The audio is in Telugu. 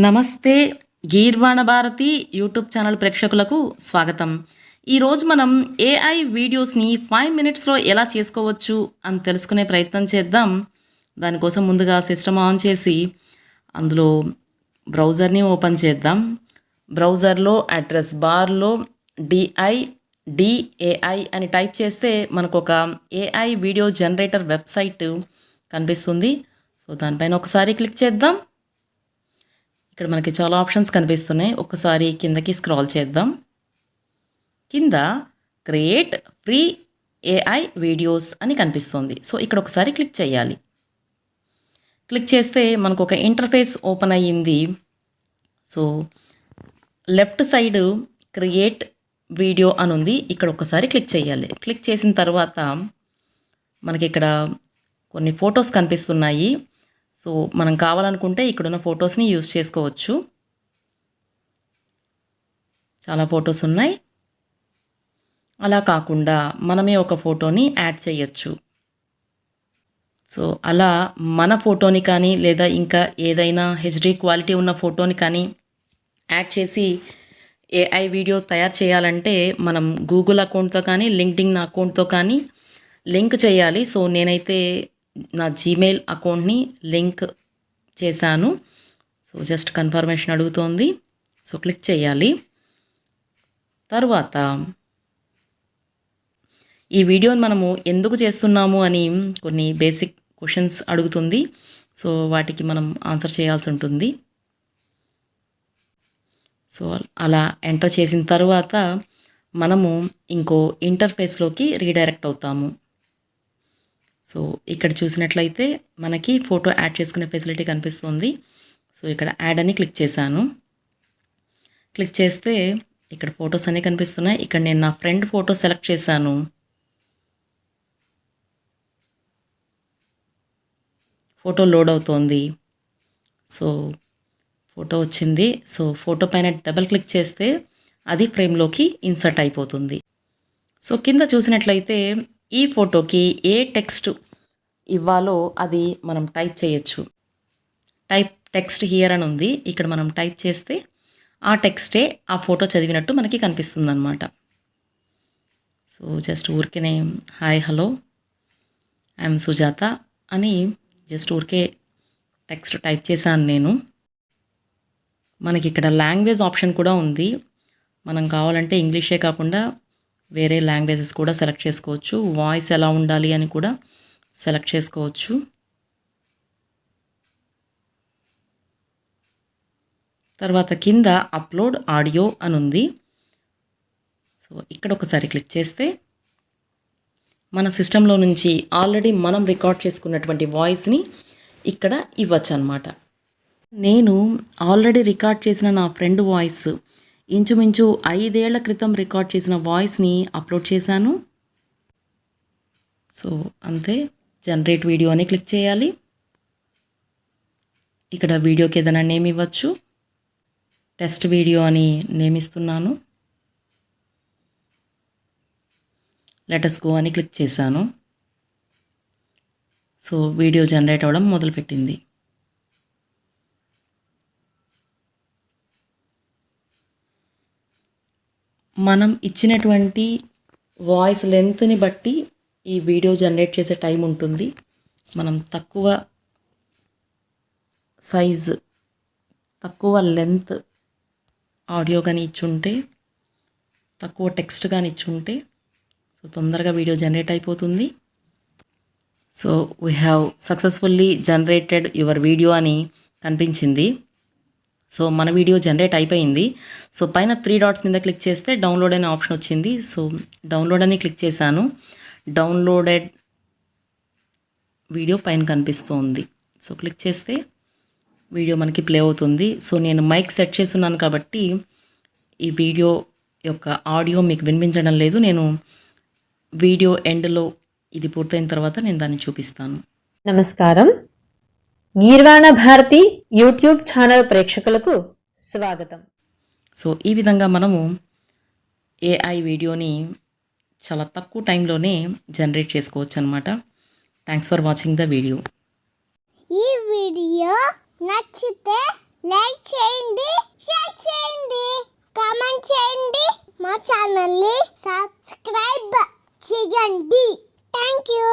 నమస్తే గీర్వాణ భారతి యూట్యూబ్ ఛానల్ ప్రేక్షకులకు స్వాగతం. ఈరోజు మనం ఏఐ వీడియోస్ని 5 మినిట్స్లో ఎలా చేసుకోవచ్చు అని తెలుసుకునే ప్రయత్నం చేద్దాం. దానికోసం ముందుగా సిస్టమ్ ఆన్ చేసి అందులో బ్రౌజర్ని ఓపెన్ చేద్దాం. బ్రౌజర్లో అడ్రస్ బార్లో డిఐడిఏఐ అని టైప్ చేస్తే మనకు ఒక ఏఐ వీడియో జనరేటర్ వెబ్సైట్ కనిపిస్తుంది. సో దానిపైన ఒకసారి క్లిక్ చేద్దాం. ఇక్కడ మనకి చాలా ఆప్షన్స్ కనిపిస్తున్నాయి. ఒక్కసారి కిందకి స్క్రాల్ చేద్దాం. కింద క్రియేట్ ఫ్రీ ఏఐ వీడియోస్ అని కనిపిస్తుంది. సో ఇక్కడ ఒకసారి క్లిక్ చేయాలి. క్లిక్ చేస్తే మనకు ఒక ఇంటర్ఫేస్ ఓపెన్ అయ్యింది. So left side create video అని ఉంది. ఇక్కడ ఒకసారి క్లిక్ చేయాలి. క్లిక్ చేసిన తర్వాత మనకి ఇక్కడ కొన్ని ఫొటోస్ కనిపిస్తున్నాయి. సో మనం కావాలనుకుంటే ఇక్కడున్న ఫొటోస్ని యూజ్ చేసుకోవచ్చు. చాలా ఫొటోస్ ఉన్నాయి. అలా కాకుండా మనమే ఒక ఫోటోని యాడ్ చేయొచ్చు. సో అలా మన ఫోటోని కానీ లేదా ఇంకా ఏదైనా హెచ్డి క్వాలిటీ ఉన్న ఫోటోని కానీ యాడ్ చేసి ఏఐ వీడియో తయారు చేయాలంటే మనం గూగుల్ అకౌంట్తో కానీ లింక్డ్ఇన్ అకౌంట్తో కానీ లింక్ చేయాలి. సో నేనైతే నా జీమెయిల్ అకౌంట్ని లింక్ చేశాను. సో జస్ట్ కన్ఫర్మేషన్ అడుగుతోంది. సో క్లిక్ చేయాలి. తర్వాత ఈ వీడియోని మనము ఎందుకు చేస్తున్నాము అని కొన్ని బేసిక్ క్వశ్చన్స్ అడుగుతుంది. సో వాటికి మనం ఆన్సర్ చేయాల్సి ఉంటుంది. సో అలా ఎంటర్ చేసిన తర్వాత మనము ఇంకో ఇంటర్ఫేస్లోకి రీడైరెక్ట్ అవుతాము. సో ఇక్కడ చూసినట్లయితే మనకి ఫోటో యాడ్ చేసుకునే ఫెసిలిటీ కనిపిస్తుంది. సో ఇక్కడ యాడ్ అని క్లిక్ చేశాను. క్లిక్ చేస్తే ఇక్కడ ఫొటోస్ అన్నీ కనిపిస్తున్నాయి. ఇక్కడ నేను నా ఫ్రెండ్ ఫోటో సెలెక్ట్ చేశాను. ఫోటో లోడ్ అవుతోంది. సో ఫోటో వచ్చింది. సో ఫోటో పైన డబుల్ క్లిక్ చేస్తే అది ఫ్రేమ్లోకి ఇన్సర్ట్ అయిపోతుంది. సో కింద చూసినట్లయితే ఈ ఫోటోకి ఏ టెక్స్ట్ ఇవ్వాలో అది మనం టైప్ చేయొచ్చు. టైప్ టెక్స్ట్ హియర్ అని ఉంది. ఇక్కడ మనం టైప్ చేస్తే ఆ టెక్స్టే ఆ ఫోటో చదివినట్టు మనకి కనిపిస్తుంది అన్నమాట. సో జస్ట్ ఊరికేనే హాయ్ హలో ఐఎమ్ సుజాత అని జస్ట్ ఊరికే టెక్స్ట్ టైప్ చేశాను నేను. మనకి ఇక్కడ లాంగ్వేజ్ ఆప్షన్ కూడా ఉంది. మనం కావాలంటే ఇంగ్లీషే కాకుండా వేరే లాంగ్వేజెస్ కూడా సెలెక్ట్ చేసుకోవచ్చు. వాయిస్ ఎలా ఉండాలి అని కూడా సెలెక్ట్ చేసుకోవచ్చు. తర్వాత కింద అప్లోడ్ ఆడియో అని ఉంది. సో ఇక్కడ ఒకసారి క్లిక్ చేస్తే మన సిస్టంలో నుంచి ఆల్రెడీ మనం రికార్డ్ చేసుకున్నటువంటి వాయిస్ని ఇక్కడ ఇవ్వచ్చు అన్నమాట. నేను ఆల్రెడీ రికార్డ్ చేసిన నా ఫ్రెండ్ వాయిస్ ఇంచుమించు 5 ఏళ్ల క్రితం రికార్డ్ చేసిన వాయిస్ని అప్లోడ్ చేశాను. సో అంతే, జనరేట్ వీడియో అని క్లిక్ చేయాలి. ఇక్కడ వీడియోకి ఏదైనా నేమ్ ఇవ్వచ్చు. టెస్ట్ వీడియో అని నేమ్ ఇస్తున్నాను. లెటస్ గో అని క్లిక్ చేశాను. సో వీడియో జనరేట్ అవ్వడం మొదలుపెట్టింది. మనం ఇచ్చినటువంటి వాయిస్ లెంత్ని బట్టి ఈ వీడియో జనరేట్ చేసే టైం ఉంటుంది. మనం తక్కువ సైజ్ తక్కువ లెంత్ ఆడియో కానీ ఇచ్చుంటే, తక్కువ టెక్స్ట్ కానీ ఇచ్చుంటే సో తొందరగా వీడియో జనరేట్ అయిపోతుంది. So we have successfully generated your video అని కనిపించింది. సో మన వీడియో జనరేట్ అయిపోయింది. సో పైన 3 డాట్స్ మీద క్లిక్ చేస్తే డౌన్లోడ్ అనే ఆప్షన్ వచ్చింది. సో డౌన్లోడ్ అని క్లిక్ చేశాను. డౌన్లోడెడ్ వీడియో పైన కనిపిస్తుంది. సో క్లిక్ చేస్తే వీడియో మనకి ప్లే అవుతుంది. సో నేను మైక్ సెట్ చేస్తున్నాను కాబట్టి ఈ వీడియో యొక్క ఆడియో మీకు వినిపించడం లేదు. నేను వీడియో ఎండ్లో ఇది పూర్తయిన తర్వాత నేను దాన్ని చూపిస్తాను. నమస్కారం. గీర్వాణ భారతి యూట్యూబ్ ఛానల్ ప్రేక్షకులకు స్వాగతం. సో ఈ విధంగా మనము ఏఐ వీడియోని చాలా తక్కువ టైంలోనే జనరేట్ చేసుకోవచ్చు అన్నమాట. Thanks for watching the video. ఈ వీడియో నచ్చితే లైక్ చేయండి, షేర్ చేయండి, కామెంట్ చేయండి, మా ఛానల్ని సబ్స్క్రైబ్ చేయండి. Thank you.